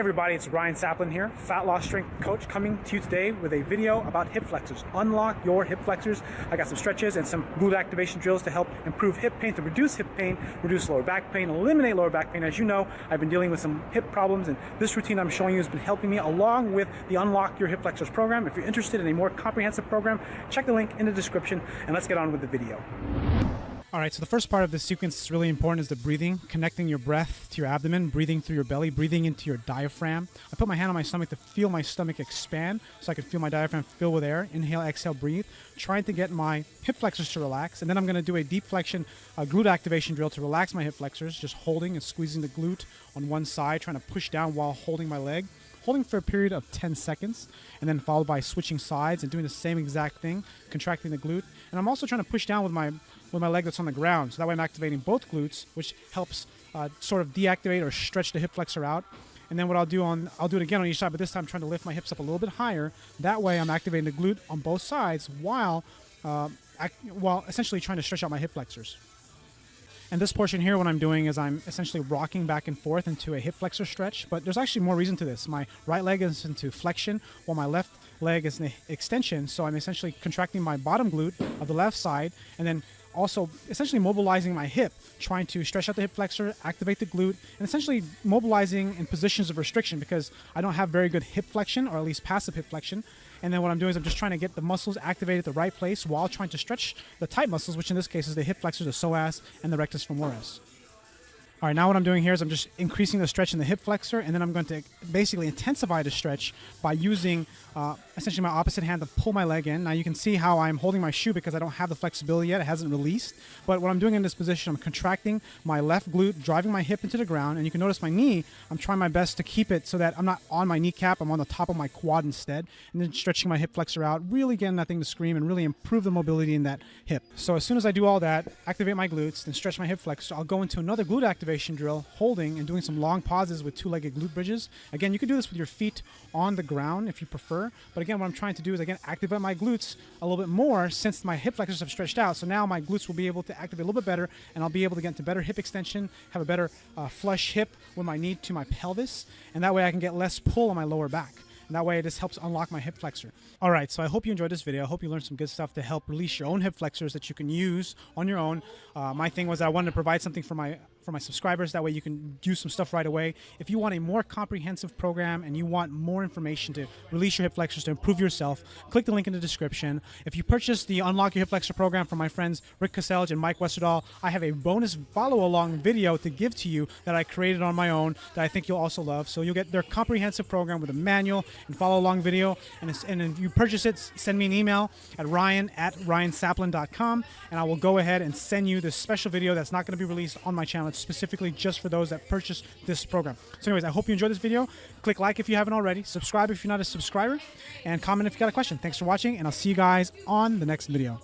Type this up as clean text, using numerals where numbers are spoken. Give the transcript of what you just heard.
everybody, it's Ryan Saplin here, Fat Loss Strength Coach, coming to you today with a video about hip flexors. Unlock your hip flexors. I got some stretches and some glute activation drills to help improve hip pain, to reduce hip pain, reduce lower back pain, eliminate lower back pain. As you know, I've been dealing with some hip problems, and this routine I'm showing you has been helping me, along with the Unlock Your Hip Flexors program. If you're interested in a more comprehensive program, check the link in the description, and let's get on with the video. All right, so the first part of this sequence is really important, is the breathing, connecting your breath to your abdomen, breathing through your belly, breathing into your diaphragm. I put my hand on my stomach to feel my stomach expand so I can feel my diaphragm fill with air. Inhale, exhale, breathe. Trying to get my hip flexors to relax. And then I'm going to do a deep flexion glute activation drill to relax my hip flexors, just holding and squeezing the glute on one side, trying to push down while holding my leg. Holding for a period of 10 seconds, and then followed by switching sides and doing the same exact thing, contracting the glute. And I'm also trying to push down with my leg that's on the ground, so that way I'm activating both glutes, which helps sort of deactivate or stretch the hip flexor out. And then what I'll do it again on each side, but this time I'm trying to lift my hips up a little bit higher. That way I'm activating the glute on both sides while essentially trying to stretch out my hip flexors. And this portion here, what I'm doing is I'm essentially rocking back and forth into a hip flexor stretch, but there's actually more reason to this. My right leg is into flexion, while my left leg is in extension, so I'm essentially contracting my bottom glute of the left side, and then also essentially mobilizing my hip, trying to stretch out the hip flexor, activate the glute, and essentially mobilizing in positions of restriction because I don't have very good hip flexion, or at least passive hip flexion. And then what I'm doing is I'm just trying to get the muscles activated at the right place while trying to stretch the tight muscles, which in this case is the hip flexors, the psoas, and the rectus femoris. All right, now what I'm doing here is I'm just increasing the stretch in the hip flexor, and then I'm going to basically intensify the stretch by using essentially my opposite hand to pull my leg in. Now you can see how I'm holding my shoe because I don't have the flexibility yet. It hasn't released. But what I'm doing in this position, I'm contracting my left glute, driving my hip into the ground, and you can notice my knee, I'm trying my best to keep it so that I'm not on my kneecap, I'm on the top of my quad instead, and then stretching my hip flexor out, really getting that thing to scream and really improve the mobility in that hip. So as soon as I do all that, activate my glutes, then stretch my hip flexor, I'll go into another glute activation drill, holding and doing some long pauses with two-legged glute bridges. Again, you can do this with your feet on the ground if you prefer, but again, what I'm trying to do is again activate my glutes a little bit more since my hip flexors have stretched out. So now my glutes will be able to activate a little bit better, and I'll be able to get into better hip extension, have a better flush hip with my knee to my pelvis, and that way I can get less pull on my lower back. And that way, this helps unlock my hip flexor. All right, so I hope you enjoyed this video. I hope you learned some good stuff to help release your own hip flexors that you can use on your own. My thing was that I wanted to provide something for my subscribers. That way you can use some stuff right away. If you want a more comprehensive program and you want more information to release your hip flexors, to improve yourself, click the link in the description. If you purchase the Unlock Your Hip Flexor program from my friends Rick Caselge and Mike Westerdahl, I have a bonus follow-along video to give to you that I created on my own that I think you'll also love. So you'll get their comprehensive program with a manual and follow-along video. And if you purchase it, send me an email at ryan@ryansaplin.com, and I will go ahead and send you this special video that's not going to be released on my channel. It's specifically just for those that purchase this program. So anyways, I hope you enjoyed this video. Click like if you haven't already, subscribe if you're not a subscriber, and comment if you got a question. Thanks for watching, and I'll see you guys on the next video.